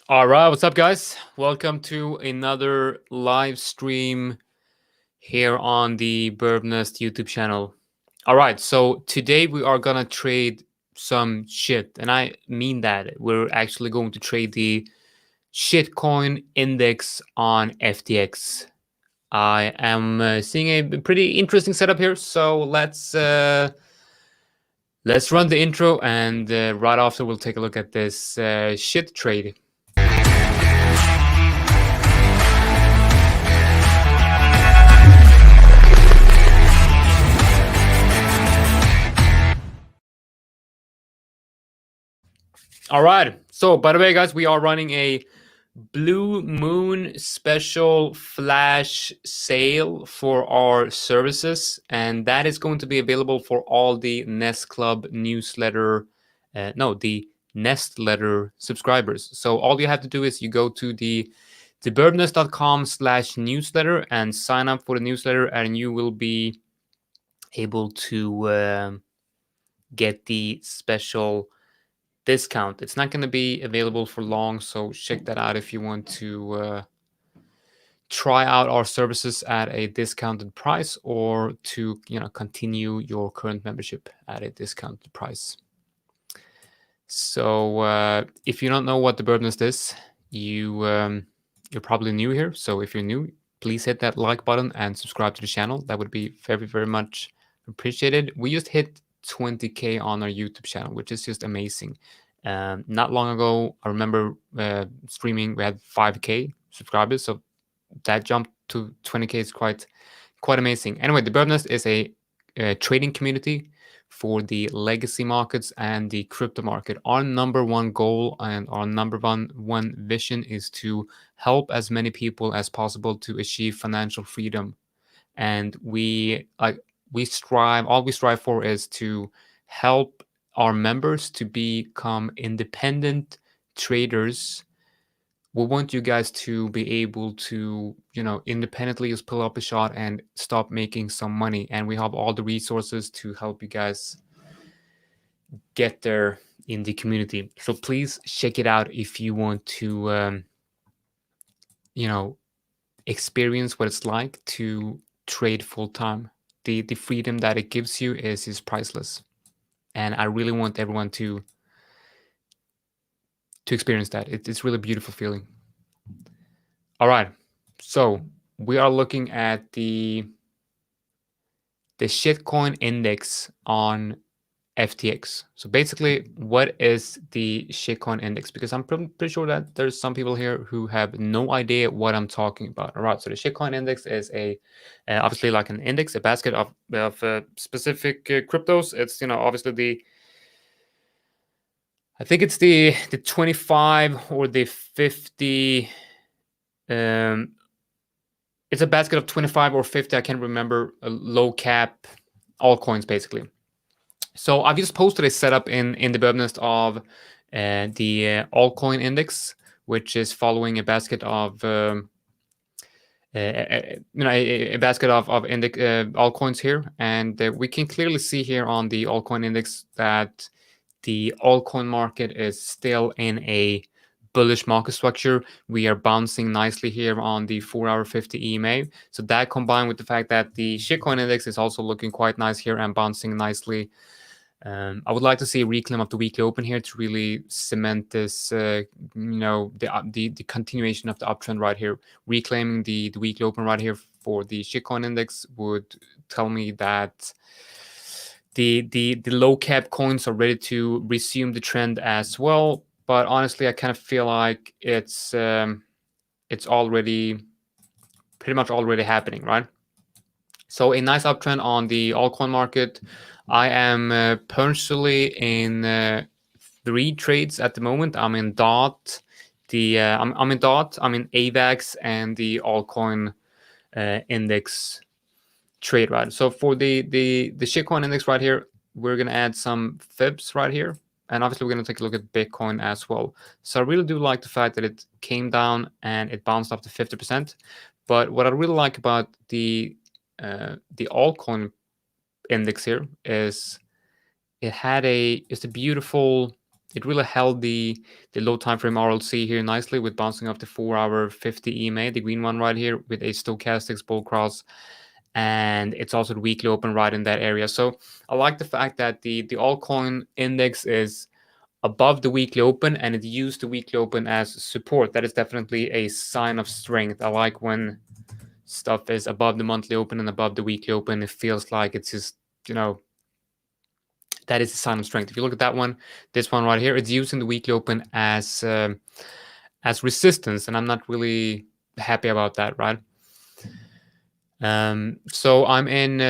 All right, what's up, guys? Welcome to another live stream here on the Birb YouTube channel. All right, so today we are gonna trade some shit, and I mean that. We're actually going to trade the Shitcoin index on FTX. I am seeing a pretty interesting setup here, so let's run the intro, and right after we'll take a look at this shit trade. All right. So, by the way, guys, we are running a Blue Moon special flash sale for our services, and that is going to be available for all the Nest Club newsletter, the Nest letter subscribers. So all you have to do is you go to the thebirdnest.com/newsletter and sign up for the newsletter, and you will be able to get the special discount. It's not going to be available for long, so check that out if you want to try out our services at a discounted price, or to continue your current membership at a discounted price. So if you don't know what the Birb Nest is, you're probably new here. So if you're new, please hit that like button and subscribe to the channel. That would be very, very much appreciated. We just hit 20K on our YouTube channel, which is just amazing. Not long ago, I remember streaming, we had 5K subscribers, so that jump to 20K is quite amazing. Anyway, the Birb Nest is a trading community for the legacy markets and the crypto market. Our number one goal and our number one vision is to help as many people as possible to achieve financial freedom. And we strive, all we strive for is to help our members to become independent traders. We want you guys to be able to, independently just pull up a shot and stop making some money. And we have all the resources to help you guys get there in the community. So please check it out if you want to, experience what it's like to trade full time. The freedom that it gives you is priceless. And I really want everyone to experience that. It's really beautiful feeling. All right, so we are looking at the shitcoin index on FTX. So basically, what is the shitcoin index? Because I'm pretty sure that there's some people here who have no idea what I'm talking about. All right, so the shitcoin index is obviously like an index, a basket of specific cryptos. It's obviously I think it's the 25 or the 50. It's a basket of 25 or 50. I can't remember. Low cap altcoins, basically. So I've just posted a setup in the Birb Nest of the altcoin index, which is following a basket of a basket of index altcoins here, and we can clearly see here on the altcoin index that the altcoin market is still in a bullish market structure. We are bouncing nicely here on the 4-hour 50 EMA. So that, combined with the fact that the shitcoin index is also looking quite nice here and bouncing nicely. I would like to see a reclaim of the weekly open here to really cement this, the continuation of the uptrend right here. Reclaiming the weekly open right here for the shitcoin index would tell me that the low cap coins are ready to resume the trend as well. But honestly, I kind of feel like it's already pretty much already happening, right? So a nice uptrend on the altcoin market. I am personally in 3 trades at the moment. I'm in DOT, I'm in DOT, I'm in AVAX, and the altcoin index trade, right? So for the shitcoin index right here, we're gonna add some fibs right here, and obviously we're gonna take a look at Bitcoin as well. So I really do like the fact that it came down and it bounced up to 50%. But what I really like about the altcoin index here is it's a beautiful it really held the low time frame RLC here nicely with bouncing off the 4-hour 50 EMA, the green one right here, with a stochastic bull cross, and it's also the weekly open right in that area. So I like the fact that the altcoin index is above the weekly open, and it used the weekly open as support. That is definitely a sign of strength. I like when stuff is above the monthly open and above the weekly open. It feels like it's just, that is a sign of strength. If you look at that one, this one right here, it's using the weekly open as resistance, and I'm not really happy about that, right? So I'm in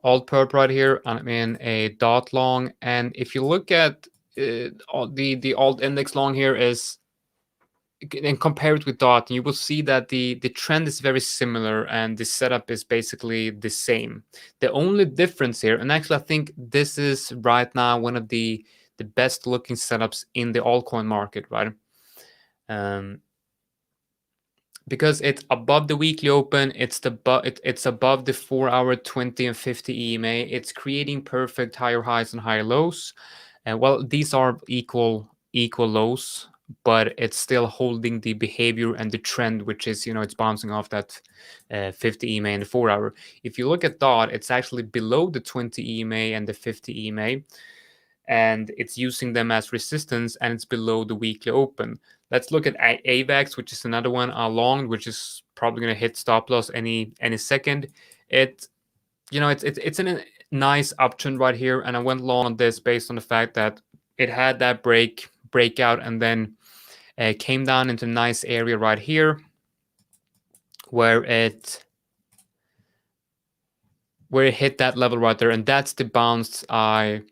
alt perp right here. I'm in a dot long, and if you look at the alt index long here is, and compare it with dot, you will see that the trend is very similar and the setup is basically the same. The only difference here, and actually I think this is right now one of the best looking setups in the altcoin market, right? Because it's above the weekly open, it's above the 4-hour 20 and 50 EMA. It's creating perfect higher highs and higher lows, and well, these are equal lows, but it's still holding the behavior and the trend, which is, it's bouncing off that 50 EMA and the 4-hour. If you look at dot, it's actually below the 20 EMA and the 50 EMA, and it's using them as resistance, and it's below the weekly open. Let's look at AVAX, which is another one long, which is probably going to hit stop loss any second. It's in a nice uptrend right here, and I went long on this based on the fact that it had that breakout, and then came down into a nice area right here, where it hit that level right there, and that's the bounce I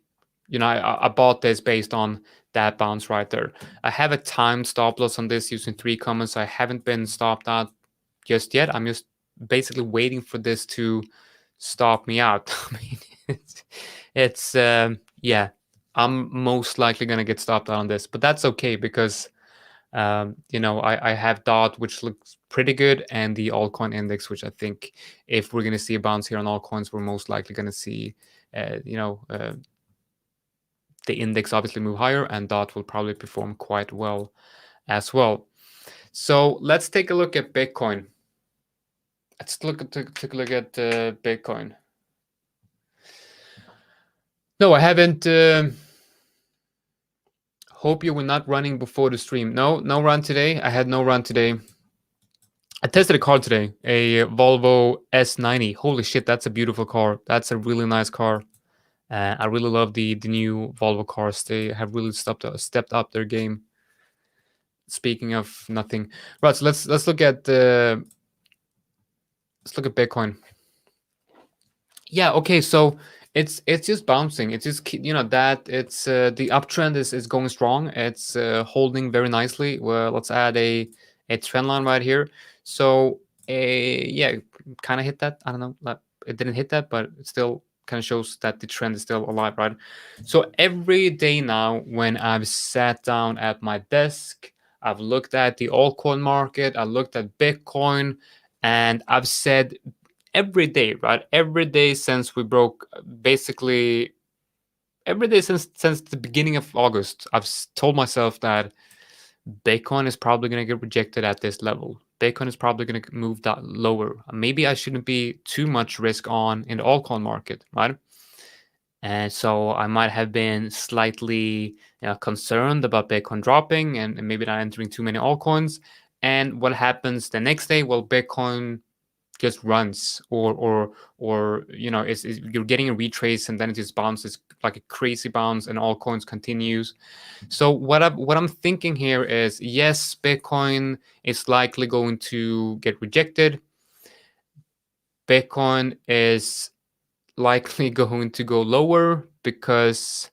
bought this based on that bounce right there. I have a timed stop loss on this using 3 comments. I haven't been stopped out just yet. I'm just basically waiting for this to stop me out. I mean, it's yeah, I'm most likely gonna get stopped out on this, but that's okay because I have DOT, which looks pretty good, and the altcoin index, which I think if we're gonna see a bounce here on altcoins, we're most likely gonna see the index obviously move higher, and DOT will probably perform quite well as well. So let's take a look at Bitcoin. Let's take a look at Bitcoin. No, I haven't. Hope you were not running before the stream. No run today. I had no run today. I tested a car today, a Volvo S90. Holy shit, that's a beautiful car. That's a really nice car. I really love the new Volvo cars. They have really stepped up their game. Speaking of nothing, right? So let's look at Bitcoin. Yeah. Okay. So it's just bouncing. It's just that it's the uptrend is going strong. It's holding very nicely. Well, let's add a trend line right here. So yeah, kind of hit that. I don't know. It didn't hit that, but it still kind of shows that the trend is still alive, right? So every day now, when I've sat down at my desk, I've looked at the altcoin market, I looked at Bitcoin, and I've said every day, right? Every day since we broke, basically every day since the beginning of August, I've told myself that Bitcoin is probably going to get rejected at this level. Bitcoin is probably going to move that lower. Maybe I shouldn't be too much risk on in the altcoin market, right? And so I might have been slightly concerned about Bitcoin dropping and maybe not entering too many altcoins. And what happens the next day? Well, Bitcoin just runs, or you're getting a retrace, and then it just bounces like a crazy bounce, and altcoins continues. So what I'm thinking here is, yes, Bitcoin is likely going to get rejected. Bitcoin is likely going to go lower because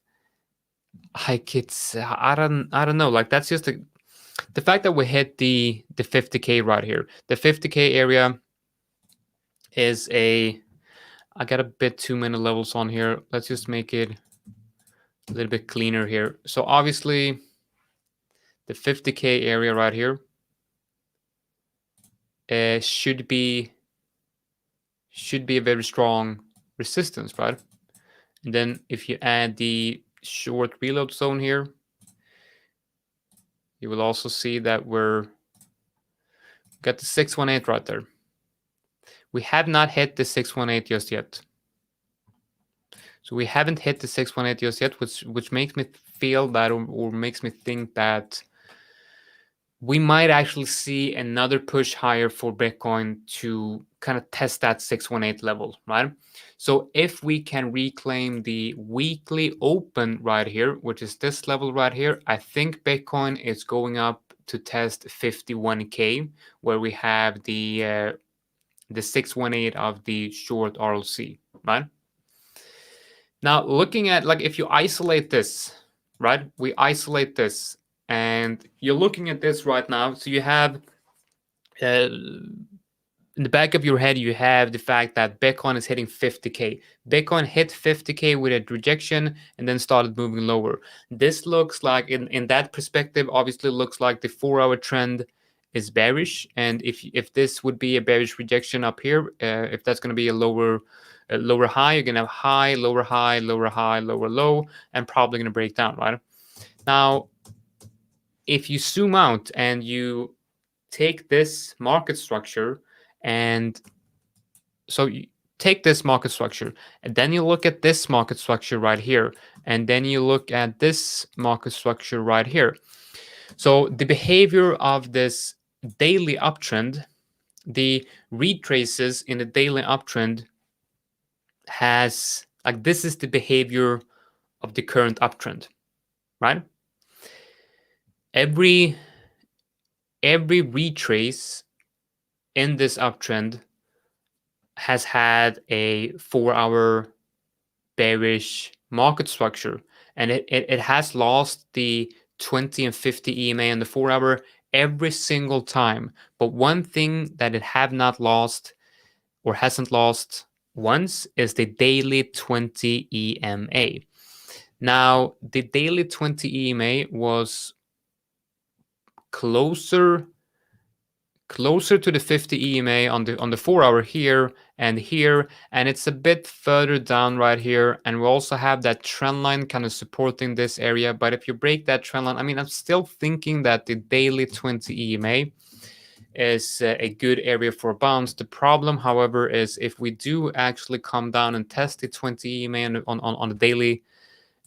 I don't know, like that's just the fact that we hit the 50K right here. The 50K area is I got a bit too many levels on here. Let's just make it a little bit cleaner here. So obviously the 50K area right here should be a very strong resistance, right? And then if you add the short reload zone here, You will also see that we're got the 618 right there. We have not hit the 618 just yet. So we haven't hit the 618 just yet, which makes me feel that, or makes me think that we might actually see another push higher for Bitcoin to kind of test that 618 level, right? So if we can reclaim the weekly open right here, which is this level right here, I think Bitcoin is going up to test 51K, where we have the 618 of the short RLC, right? Now, looking at, like, if you isolate this, right? We isolate this, and you're looking at this right now. So you have, in the back of your head, you have the fact that Bitcoin is hitting 50K. Bitcoin hit 50K with a rejection and then started moving lower. This looks like, in that perspective, obviously looks like the 4-hour trend is bearish. And if this would be a bearish rejection up here, if that's going to be a lower high, you're going to have high, lower high, lower high, lower low, and probably going to break down, right? Now, if you zoom out and you take this market structure, and so you take this market structure, and then you look at this market structure right here, and then you look at this market structure right here. So the behavior of this daily uptrend, the retraces in the daily uptrend has, like, this is the behavior of the current uptrend, right? Every retrace in this uptrend has had a 4-hour bearish market structure, and it has lost the 20 and 50 EMA on the 4-hour every single time. But one thing that it have not lost, or hasn't lost once, is the daily 20 EMA. Now, the daily 20 EMA was closer to the 50 EMA on the 4-hour here, and it's a bit further down right here, and we also have that trend line kind of supporting this area. But if you break that trend line, I mean, I'm still thinking that the daily 20 EMA is a good area for a bounce. The problem, however, is if we do actually come down and test the 20 EMA on the daily,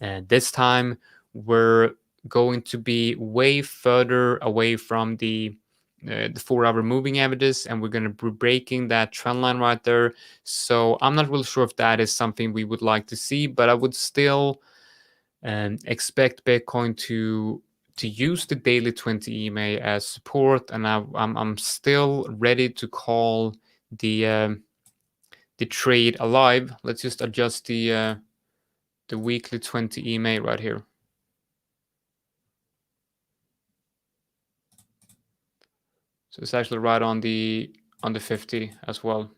and this time we're going to be way further away from the 4-hour moving averages, and we're going to be breaking that trend line right there. So I'm not really sure if that is something we would like to see, but I would still expect Bitcoin to use the daily 20 EMA as support, and I'm still ready to call the trade alive. Let's just adjust the weekly 20 EMA right here. So it's actually right on the 50 as well.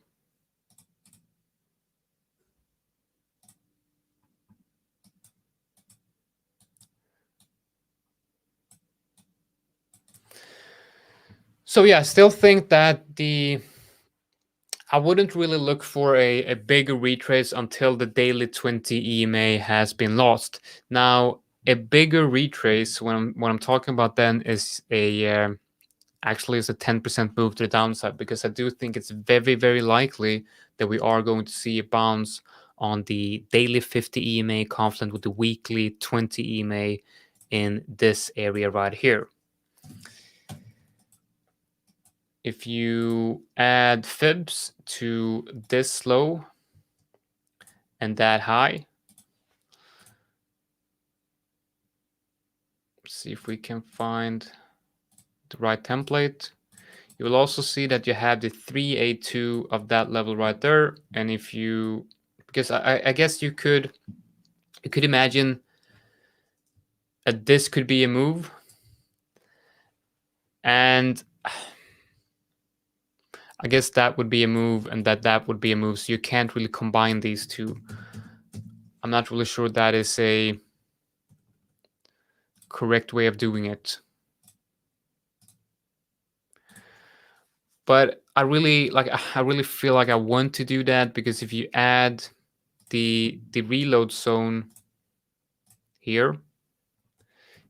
So yeah, I still think that I wouldn't really look for a bigger retrace until the daily 20 EMA has been lost. Now, a bigger retrace, when I'm talking about then, is actually is a 10% move to the downside, because I do think it's very, very likely that we are going to see a bounce on the daily 50 EMA confluent with the weekly 20 EMA in this area right here. If you add fibs to this low and that high, see if we can find the right template. You will also see that you have the 382 of that level right there. And if you, because I guess you could imagine that this could be a move, and I guess that would be a move, and that would be a move. So you can't really combine these two. I'm not really sure that is a correct way of doing it. But I really feel like I want to do that, because if you add the reload zone here,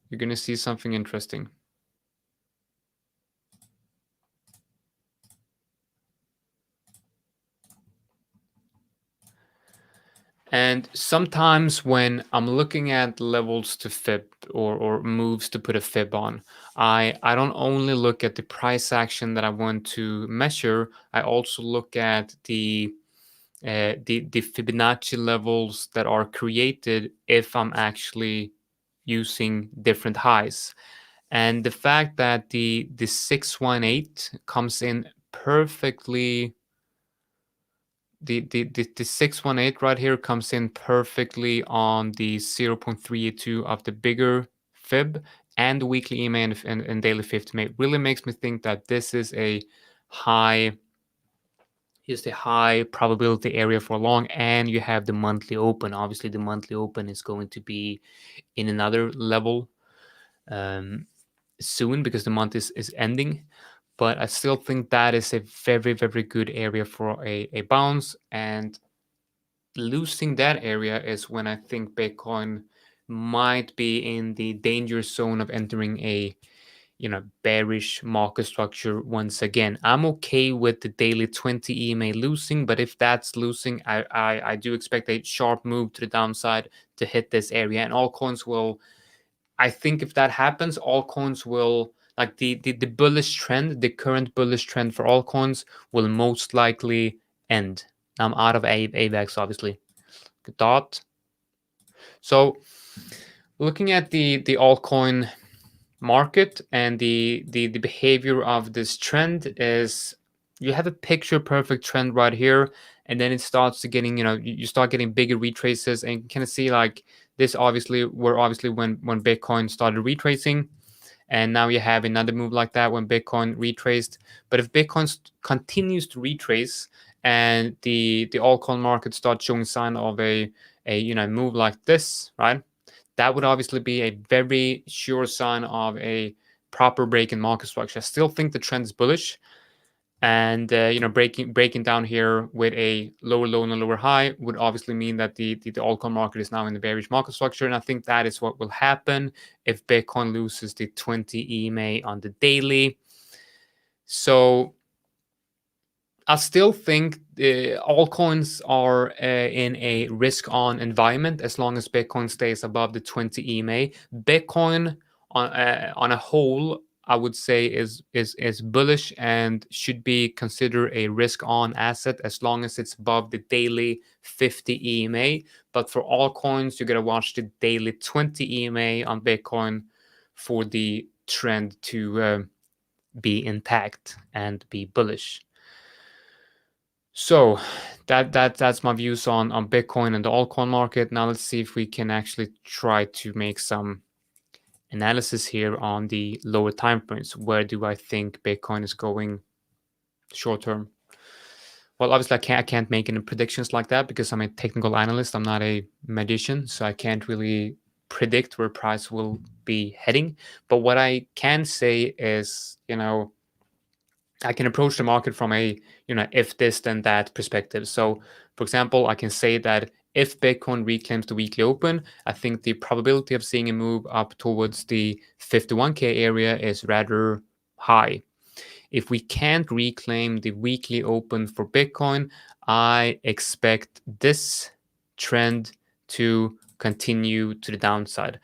you're going to see something interesting. And sometimes when I'm looking at levels to fib or moves to put a fib on, I don't only look at the price action that I want to measure. I also look at the Fibonacci levels that are created if I'm actually using different highs. And the fact that the 618 comes in perfectly, the 618 right here comes in perfectly on the 0.382 of the bigger fib, and the weekly EMA and daily 50 really makes me think that this is a high probability area for long. And you have the monthly open. Obviously the monthly open is going to be in another level soon, because the month is ending. But I still think that is a very, very good area for a bounce. And losing that area is when I think Bitcoin might be in the danger zone of entering a bearish market structure once again. I'm okay with the daily 20 EMA losing, but if that's losing, I do expect a sharp move to the downside to hit this area. And altcoins will, I think if that happens, altcoins will, like the bullish trend, the current bullish trend for altcoins will most likely end. I'm out of AVAX, obviously. Good thought. So looking at the altcoin market and the behavior of this trend is, you have a picture perfect trend right here, and then it starts to getting, you start getting bigger retraces, and you kind of see like this. Obviously when Bitcoin started retracing, and now you have another move like that when Bitcoin retraced. But if Bitcoin continues to retrace and the altcoin market starts showing sign of a move like this, right, that would obviously be a very sure sign of a proper break in market structure. I still think the trend is bullish, and breaking down here with a lower low and a lower high would obviously mean that the altcoin market is now in the bearish market structure. And I think that is what will happen if Bitcoin loses the 20 EMA on the daily. So I still think altcoins are in a risk-on environment as long as Bitcoin stays above the 20 EMA. Bitcoin on a whole, I would say, is bullish and should be considered a risk-on asset as long as it's above the daily 50 EMA. But for altcoins, you gotta watch the daily 20 EMA on Bitcoin for the trend to be intact and be bullish. So that's my views on Bitcoin and the altcoin market. Now let's see if we can actually try to make some analysis here on the lower time frames. Where do I think Bitcoin is going short term? Well, obviously I can't make any predictions like that because I'm a technical analyst. I'm not a magician, so I can't really predict where price will be heading. But what I can say is, I can approach the market from a, if this then that perspective. So, for example, I can say that if Bitcoin reclaims the weekly open, I think the probability of seeing a move up towards the 51K area is rather high. If we can't reclaim the weekly open for Bitcoin, I expect this trend to continue to the downside.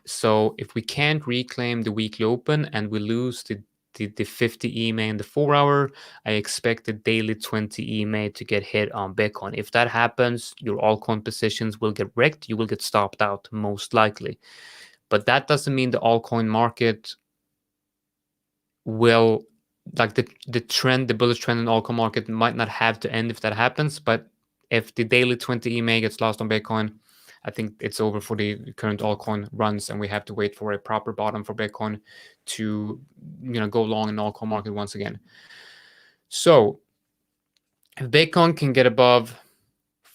So if we can't reclaim the weekly open and we lose the 50 EMA in the 4 hour, I expect the daily 20 EMA to get hit on Bitcoin. If that happens, your altcoin positions will get wrecked. You will get stopped out most likely. But that doesn't mean the altcoin market will, like the trend, the bullish trend in the altcoin market might not have to end if that happens. But if the daily 20 EMA gets lost on Bitcoin, I think it's over for the current altcoin runs, and we have to wait for a proper bottom for Bitcoin to, go long in the altcoin market once again. So if Bitcoin can get above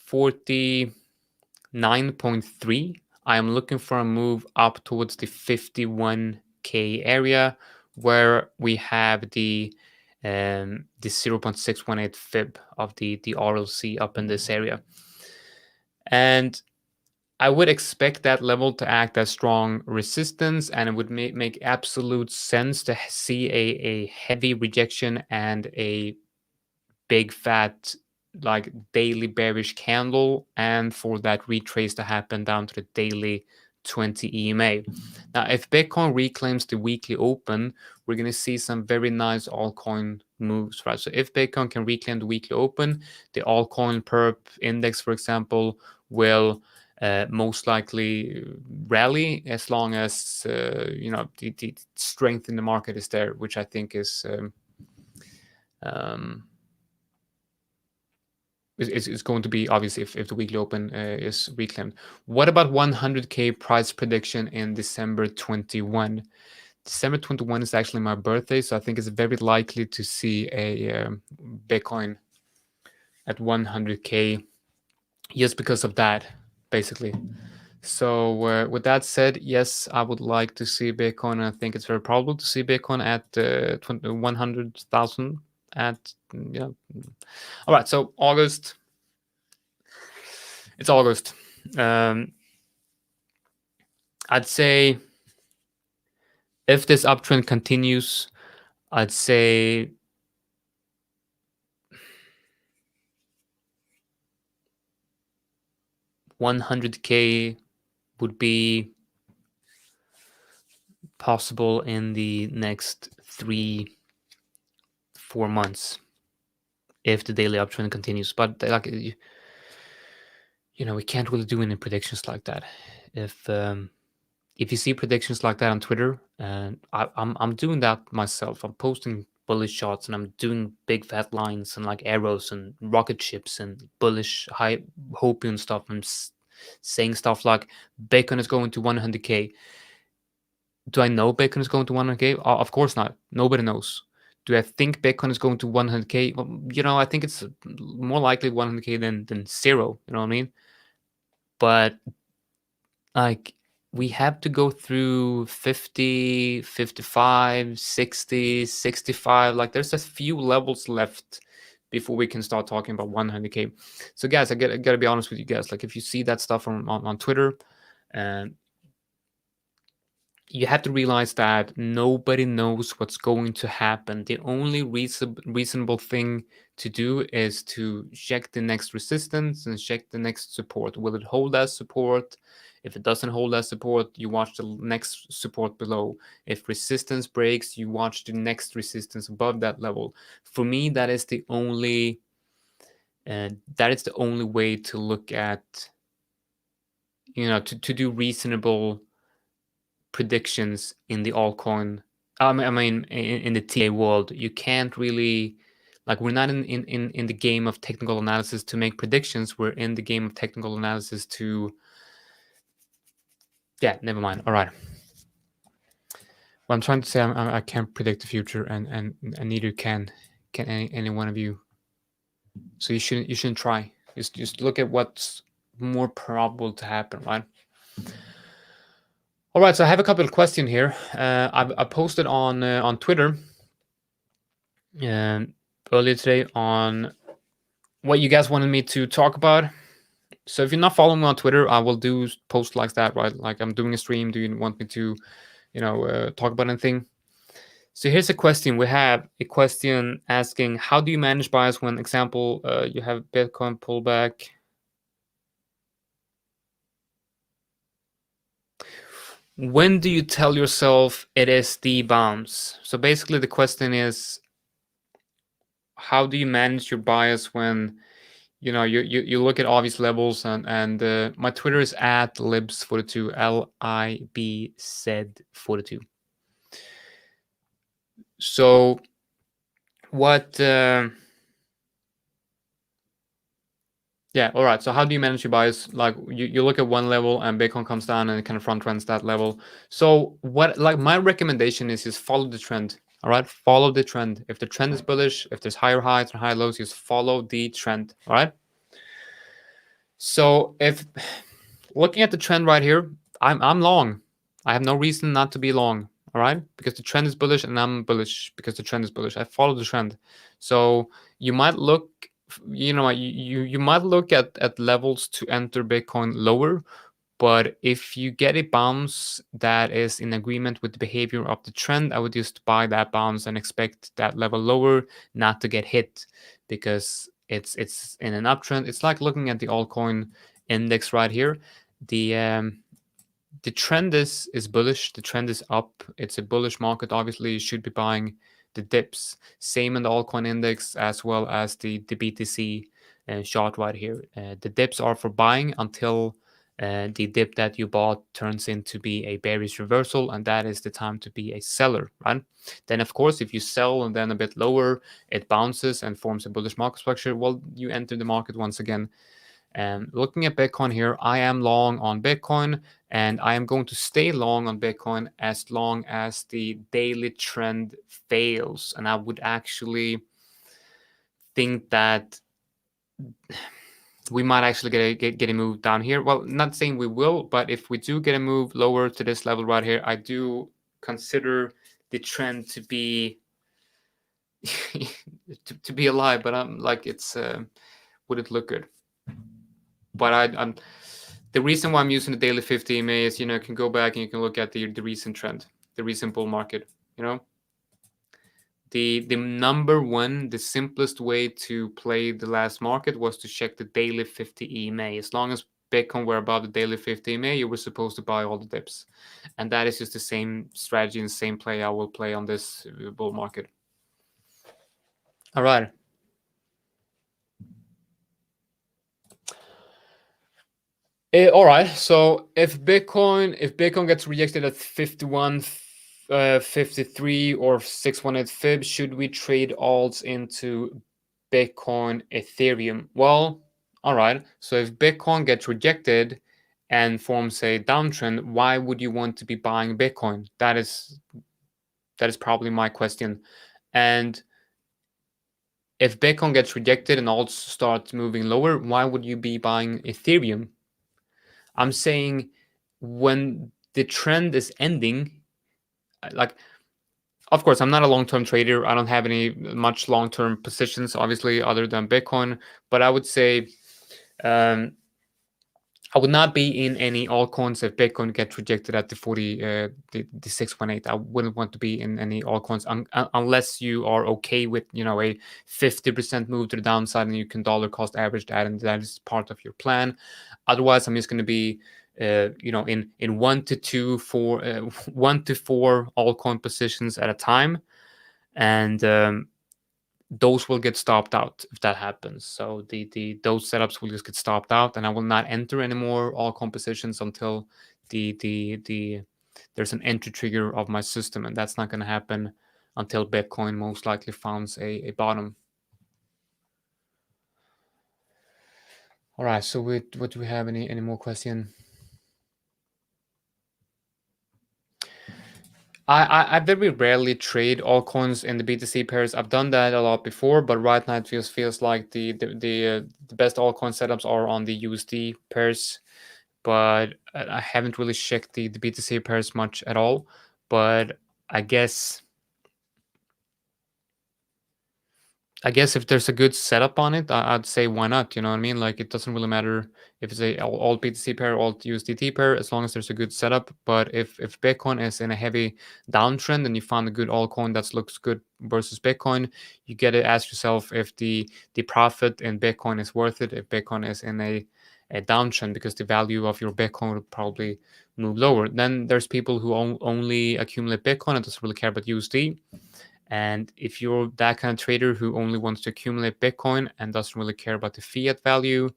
49.3, I am looking for a move up towards the 51K area where we have the 0.618 fib of the RLC up in this area. And I would expect that level to act as strong resistance, and it would make absolute sense to see a heavy rejection and a big fat like daily bearish candle and for that retrace to happen down to the daily 20 EMA. Now, if Bitcoin reclaims the weekly open, we're going to see some very nice altcoin moves, right? So if Bitcoin can reclaim the weekly open, the altcoin perp index, for example, will most likely rally as long as the strength in the market is there, which I think is going to be obvious if the weekly open is reclaimed. What about 100K price prediction in December 21? December 21 is actually my birthday, so I think it's very likely to see a Bitcoin at 100K just because of that, basically. So with that said, yes, I would like to see Bitcoin. I think it's very probable to see Bitcoin at 100,000 at, yeah. All right, so August. It's August. I'd say if this uptrend continues, I'd say 100K would be possible in the next 3-4 months if the daily uptrend continues. But like, we can't really do any predictions like that. If you see predictions like that on Twitter, and I'm doing that myself. I'm posting bullish shots and I'm doing big fat lines and like arrows and rocket ships and bullish high hopium stuff. I'm saying stuff like Bitcoin is going to 100K. Do I know Bitcoin is going to 100K? Of course not. Nobody knows. Do I think Bitcoin is going to 100K? Well, I think it's more likely 100K than zero. You know what I mean? But like, we have to go through 50, 55, 60, 65. Like, there's a few levels left before we can start talking about 100K. So guys, I gotta be honest with you guys. Like, if you see that stuff on Twitter, and you have to realize that nobody knows what's going to happen. The only reasonable thing to do is to check the next resistance and check the next support. Will it hold that support? If it doesn't hold that support, you watch the next support below. If resistance breaks, you watch the next resistance above that level. For me, that is the only way to look at, to do reasonable predictions in the altcoin. I mean, in the TA world. You can't really, like, we're not in the game of technical analysis to make predictions. We're in the game of technical analysis to, yeah, never mind. All right. What I'm trying to say, I can't predict the future, and neither can any one of you. So you shouldn't try. Just look at what's more probable to happen, right? All right, so I have a couple of questions here. I posted on Twitter earlier today on what you guys wanted me to talk about. So if you're not following me on Twitter, I will do posts like that, right? Like, I'm doing a stream. Do you want me to, talk about anything? So here's a question. We have a question asking, how do you manage bias when, example, you have Bitcoin pullback? When do you tell yourself it is the bounce? So basically the question is, how do you manage your bias when you look at obvious levels, and my Twitter is at libs42, LIBZ42. So what yeah, all right. So how do you manage your bias? Like, you look at one level and Bitcoin comes down and it kind of front runs that level. So my recommendation is just follow the trend. All right, follow the trend. If the trend is bullish, if there's higher highs and higher lows, just follow the trend. All right. So if looking at the trend right here, I'm long. I have no reason not to be long. All right, because the trend is bullish and I'm bullish because the trend is bullish. I follow the trend. So you might look, you might look at levels to enter Bitcoin lower, but if you get a bounce that is in agreement with the behavior of the trend, I would just buy that bounce and expect that level lower not to get hit, because It's in an uptrend. It's like looking at the altcoin index right here. The trend is bullish. The trend is up. It's a bullish market. Obviously, you should be buying the dips. Same in the altcoin index as well as the BTC chart right here. The dips are for buying until the dip that you bought turns into be a bearish reversal, and that is the time to be a seller, right? Then, of course, if you sell and then a bit lower, it bounces and forms a bullish market structure. Well, you enter the market once again. And looking at Bitcoin here, I am long on Bitcoin, and I am going to stay long on Bitcoin as long as the daily trend fails. And I would actually think that we might actually get a move down here. Well, not saying we will, but if we do get a move lower to this level right here, I do consider the trend to be to be alive. But I'm like, it's would it look good? But I'm the reason why I'm using the daily 50 EMA is, you can go back and you can look at the recent trend, the recent bull market. The number one, the simplest way to play the last market was to check the daily 50 EMA. As long as Bitcoin were above the daily 50 EMA, you were supposed to buy all the dips, and that is just the same strategy and same play I will play on this bull market. All right. All right. So if Bitcoin gets rejected at 51, 53 or 618 fib, should we trade alts into Bitcoin, Ethereum? Well, all right. So if Bitcoin gets rejected and forms a downtrend, why would you want to be buying Bitcoin? That is probably my question. And if Bitcoin gets rejected and alts start moving lower, why would you be buying Ethereum? I'm saying when the trend is ending, like, of course, I'm not a long-term trader. I don't have any much long-term positions, obviously, other than Bitcoin. But I would say I would not be in any altcoins if Bitcoin gets rejected at the 618. I wouldn't want to be in any altcoins unless you are okay with a 50% move to the downside and you can dollar cost average that, and that is part of your plan. Otherwise, I'm just going to be in 1 to 4 altcoin positions at a time, and those will get stopped out if that happens. So those setups will just get stopped out, and I will not enter any more altcoin positions until there's an entry trigger of my system, and that's not going to happen until Bitcoin most likely finds a bottom. All right. So what do we have? Any more question? I very rarely trade altcoins in the BTC pairs. I've done that a lot before, but right now it feels like the best altcoin setups are on the USD pairs. But I haven't really checked the BTC pairs much at all. But I guess if there's a good setup on it, I'd say why not? You know what I mean? Like, it doesn't really matter if it's a alt BTC pair, alt USDT pair, as long as there's a good setup. But if Bitcoin is in a heavy downtrend and you find a good altcoin that looks good versus Bitcoin, you got to ask yourself if the profit in Bitcoin is worth it. If Bitcoin is in a downtrend, because the value of your Bitcoin would probably move lower. Then there's people who only accumulate Bitcoin and doesn't really care about USD. And if you're that kind of trader who only wants to accumulate Bitcoin and doesn't really care about the fiat value,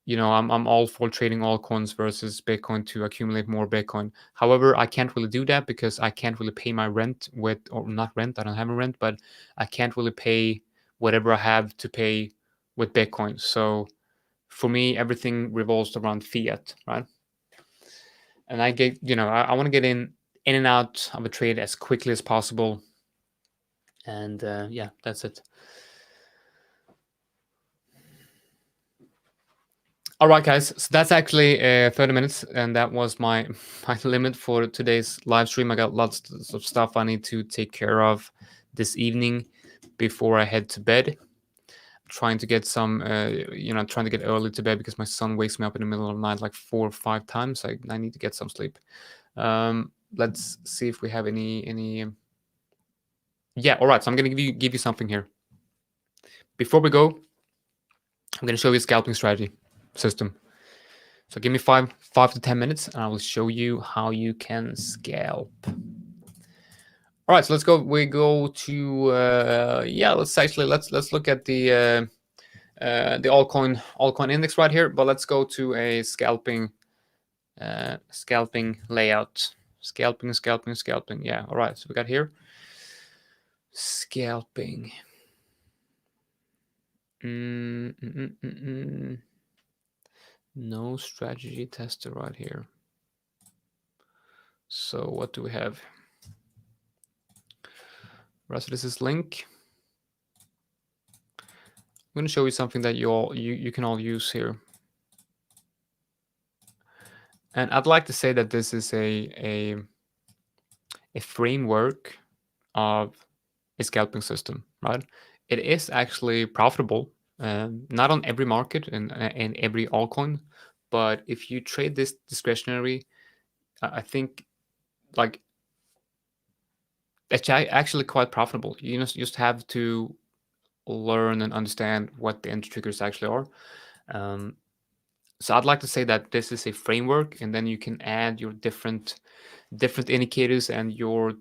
I'm all for trading altcoins versus Bitcoin to accumulate more Bitcoin. However, I can't really do that because I can't really pay my rent or not rent, I don't have a rent, but I can't really pay whatever I have to pay with Bitcoin. So for me, everything revolves around fiat, right? And I want to get in and out of a trade as quickly as possible. And yeah, that's it. All right, guys. So that's actually 30 minutes, and that was my limit for today's live stream. I got lots of stuff I need to take care of this evening before I head to bed. Trying to get trying to get early to bed because my son wakes me up in the middle of the night like 4 or 5 times. I need to get some sleep. Let's see if we have any. Yeah, all right. So I'm gonna give you something here. Before we go, I'm going to show you a scalping strategy system. So give me five to 10 minutes and I will show you how you can scalp. All right, so let's go. We go to let's look at the altcoin index right here. But let's go to a scalping layout. Scalping. Yeah. All right. So we got here scalping. No strategy tester right here. So what do we have? Right, so this is link. I'm going to show you something that you can all use here. And I'd like to say that this is a framework of a scalping system, right? It is actually profitable, not on every market and in every altcoin, but if you trade this discretionary, I think like it's actually quite profitable. You just have to learn and understand what the entry triggers actually are. So I'd like to say that this is a framework, and then you can add your different indicators and your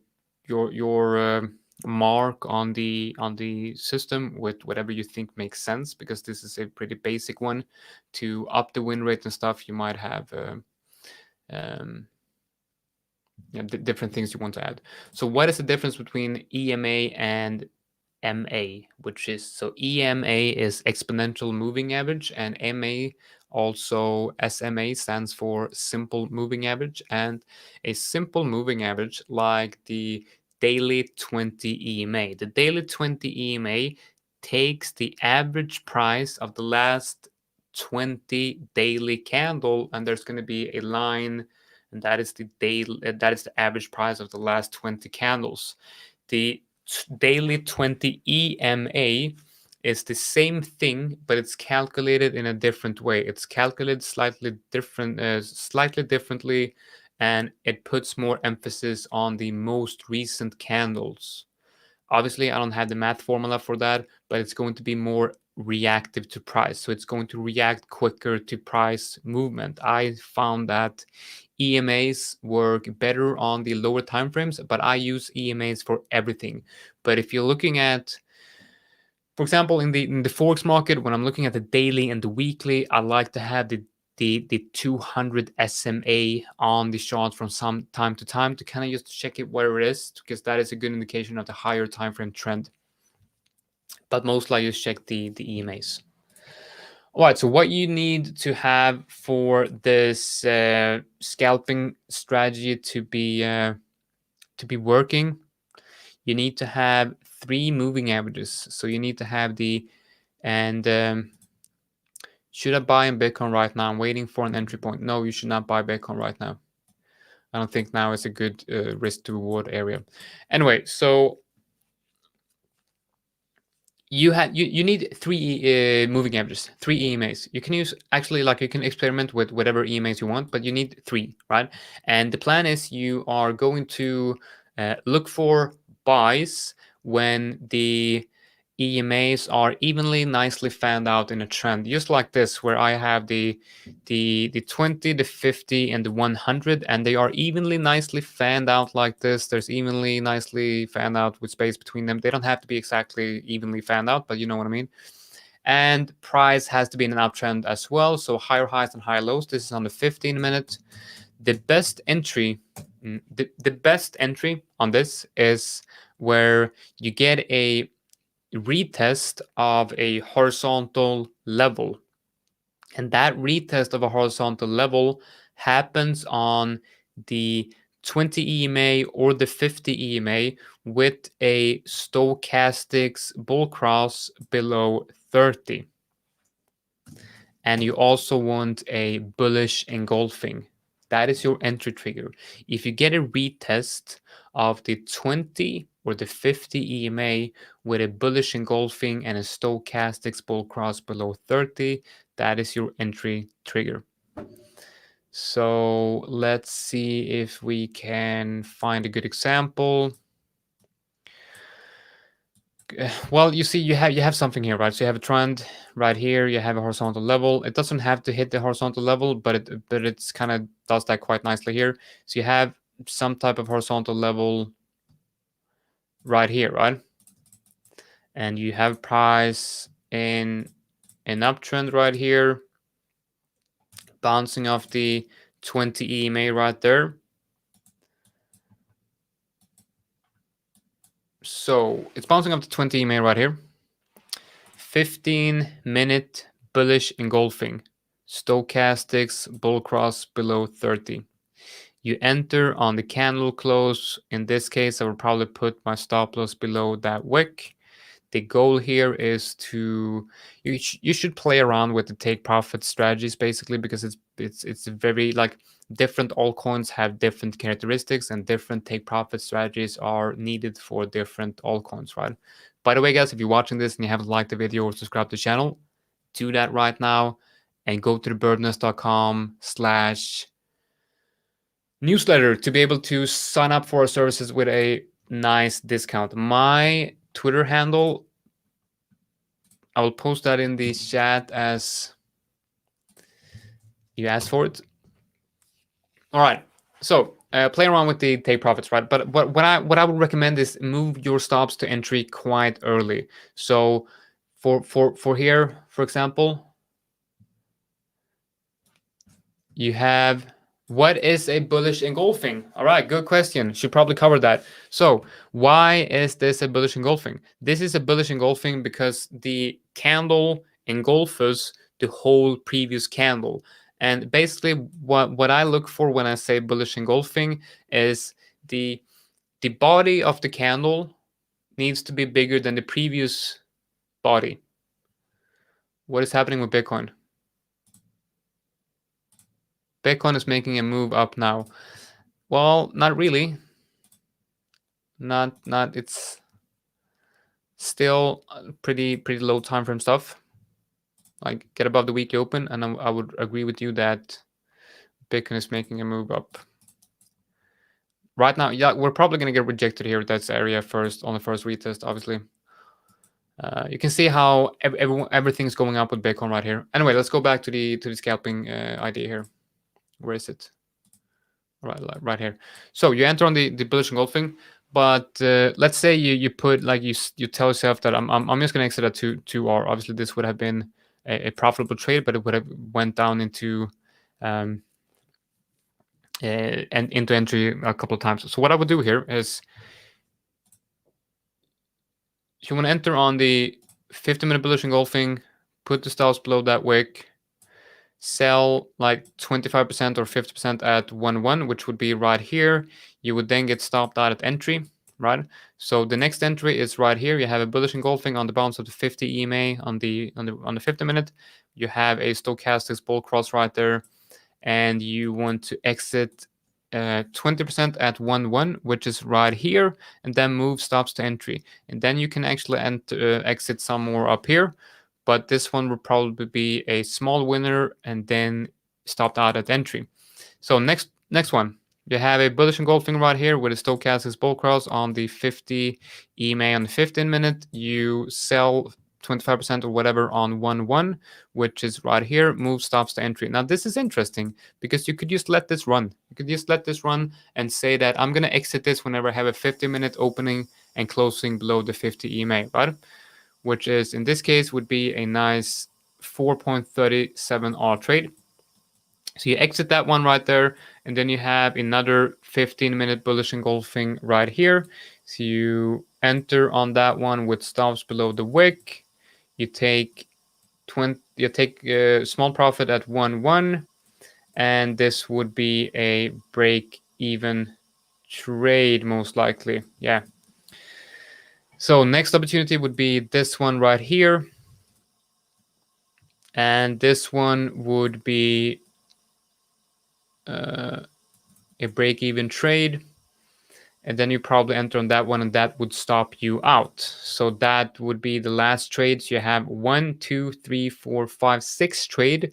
mark on the system with whatever you think makes sense, because this is a pretty basic one. To up the win rate and stuff, you might have different things you want to add. So what is the difference between EMA and MA, which is, so EMA is exponential moving average, and MA, also SMA, stands for simple moving average. And a simple moving average, like the daily 20 EMA, the daily 20 EMA takes the average price of the last 20 daily candle, and there's going to be a line, and that is the average price of the last 20 candles. The daily 20 EMA is the same thing, but it's calculated in a different way. It's calculated slightly differently, and it puts more emphasis on the most recent candles. Obviously, I don't have the math formula for that, but it's going to be more reactive to price. So it's going to react quicker to price movement. I found that EMAs work better on the lower time frames, but I use EMAs for everything. But if you're looking at, for example, in the forex market, when I'm looking at the daily and the weekly, I like to have the 200 SMA on the chart from some time to time to kind of just check it where it is, because that is a good indication of the higher time frame trend. But mostly I just check the EMAs. All right, so what you need to have for this scalping strategy to be working, you need to have 3 moving averages. So you need to have should I buy in Bitcoin right now? I'm waiting for an entry point. No, you should not buy Bitcoin right now. I don't think now is a good risk to reward area. Anyway, so you need 3 moving averages, 3 EMAs. You can use, actually, like, you can experiment with whatever EMAs you want, but you need 3, right? And the plan is you are going to look for buys when the EMAs are evenly nicely fanned out in a trend, just like this, where I have the 20, the 50, and the 100, and they are evenly nicely fanned out like this. There's evenly nicely fanned out with space between them. They don't have to be exactly evenly fanned out, but you know what I mean. And price has to be in an uptrend as well, so higher highs and higher lows. This is on the 15-minute. The best entry on this is where you get a retest of a horizontal level, and that retest of a horizontal level happens on the 20 EMA or the 50 EMA with a stochastics bull cross below 30. And you also want a bullish engulfing. That is your entry trigger. If you get a retest of the 20 or the 50 EMA with a bullish engulfing and a stochastics bull cross below 30, that is your entry trigger. So let's see if we can find a good example. Well, you see, you have something here, right? So you have a trend, right here you have a horizontal level. It doesn't have to hit the horizontal level, but it's kind of does that quite nicely here. So you have some type of horizontal level right here, right? And you have price in an uptrend right here, bouncing off the 20 EMA right there. So it's bouncing up to 20 EMA right here. 15-minute bullish engulfing. Stochastics bull cross below 30. You enter on the candle close. In this case, I will probably put my stop loss below that wick. The goal here is to you should play around with the take profit strategies basically, because it's very like different altcoins have different characteristics and different take profit strategies are needed for different altcoins, right? By the way, guys, if you're watching this and you haven't liked the video or subscribed to the channel, do that right now and go to the birdnest.com/newsletter to be able to sign up for our services with a nice discount. My Twitter handle, I will post that in the chat as you asked for it. All right, so play around with the take profits, right? But what I would recommend is move your stops to entry quite early. So for here, for example, you have, what is a bullish engulfing? All right, good question. Should probably cover that. So why is this a bullish engulfing? This is a bullish engulfing because the candle engulfs the whole previous candle. And basically what I look for when I say bullish engulfing is the body of the candle needs to be bigger than the previous body. What is happening with Bitcoin? Bitcoin is making a move up now. Well, not really. Not. It's still pretty low time frame stuff. Like get above the weekly open, and I would agree with you that Bitcoin is making a move up. Right now, yeah, we're probably gonna get rejected here. That's area first on the first retest, obviously. You can see how everything's going up with Bitcoin right here. Anyway, let's go back to the scalping idea here. Where is it? Right here. So you enter on the bullish engulfing, but let's say you put like you tell yourself that I'm just gonna exit at 2R. Obviously, this would have been a profitable trade, but it would have went down into and into entry a couple of times. So what I would do here is you want to enter on the 50-minute bullish engulfing, put the stops below that wick, sell like 25% or 50% at 1-1, which would be right here. You would then get stopped out at entry, right? So the next entry is right here. You have a bullish engulfing on the bounce of the 50 EMA on the 50-minute. You have a stochastics bull cross right there, and you want to exit 20% at 1-1, which is right here, and then move stops to entry. And then you can actually exit some more up here. But this one will probably be a small winner and then stopped out at entry. So next one, you have a bullish engulfing right here with a stochastics bull cross on the 50 EMA on the 15-minute. You sell 25% or whatever on 1-1, which is right here, move stops to entry. Now this is interesting because you could just let this run. You could just let this run and say that I'm going to exit this whenever I have a 50-minute opening and closing below the 50 EMA, right? Which is in this case would be a nice 4.37R trade. So you exit that one right there, and then you have another 15-minute bullish engulfing right here. So you enter on that one with stops below the wick. You take small profit at 1-1, and this would be a break even trade most likely. Yeah. So next opportunity would be this one right here. And this one would be a break-even trade. And then you probably enter on that one, and that would stop you out. So that would be the last trades. You have 1, 2, 3, 4, 5, 6 trades,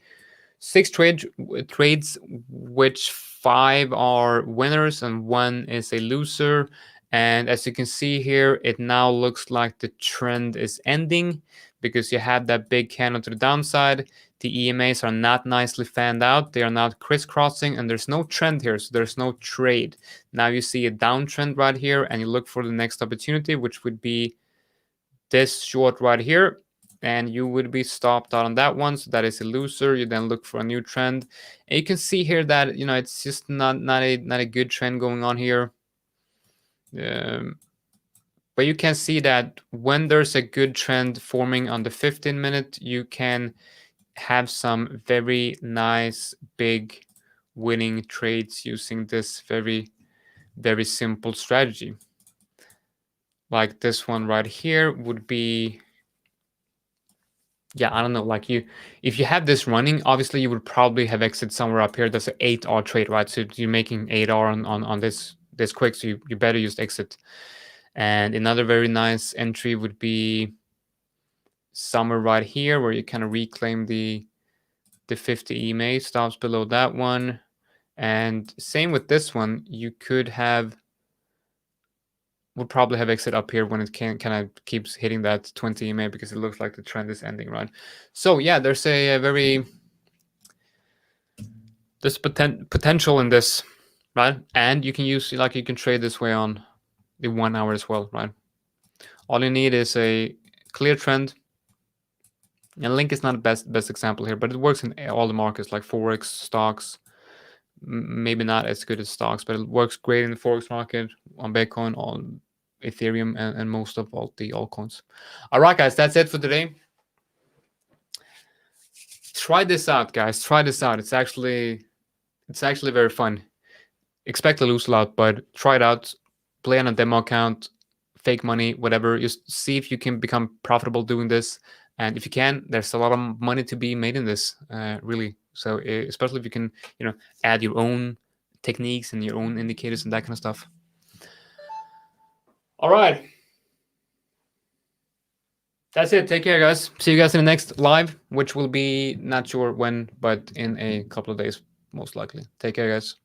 which 5 are winners and 1 is a loser. And as you can see here, it now looks like the trend is ending because you have that big candle to the downside. The EMAs are not nicely fanned out. They are not crisscrossing, and there's no trend here, so there's no trade. Now you see a downtrend right here, and you look for the next opportunity, which would be this short right here, and you would be stopped out on that one. So that is a loser. You then look for a new trend, and you can see here that it's just not a good trend going on here. But you can see that when there's a good trend forming on the 15-minute, you can have some very nice big winning trades using this very, very simple strategy. Like this one right here would be, yeah, I don't know, like if you have this running, obviously you would probably have exit somewhere up here. That's an 8R trade, right? So you're making 8R on this quick, so you better use exit. And another very nice entry would be somewhere right here where you kind of reclaim the 50 EMA, stops below that one. And same with this one, you would probably have exit up here when it kind of keeps hitting that 20 EMA because it looks like the trend is ending, right? So yeah, there's there's potential in this, right? And you can use, you can trade this way on the 1 hour as well, right? All you need is a clear trend. And Link is not the best example here, but it works in all the markets like Forex, stocks. Maybe not as good as stocks, but it works great in the Forex market, on Bitcoin, on Ethereum, and most of all the altcoins. All right, guys, that's it for today. Try this out, guys. Try this out. It's actually very fun. Expect to lose a lot, but try it out. Play on a demo account, fake money, whatever. Just see if you can become profitable doing this. And if you can, there's a lot of money to be made in this, really. So especially if you can, add your own techniques and your own indicators and that kind of stuff. All right. That's it. Take care, guys. See you guys in the next live, which will be not sure when, but in a couple of days, most likely. Take care, guys.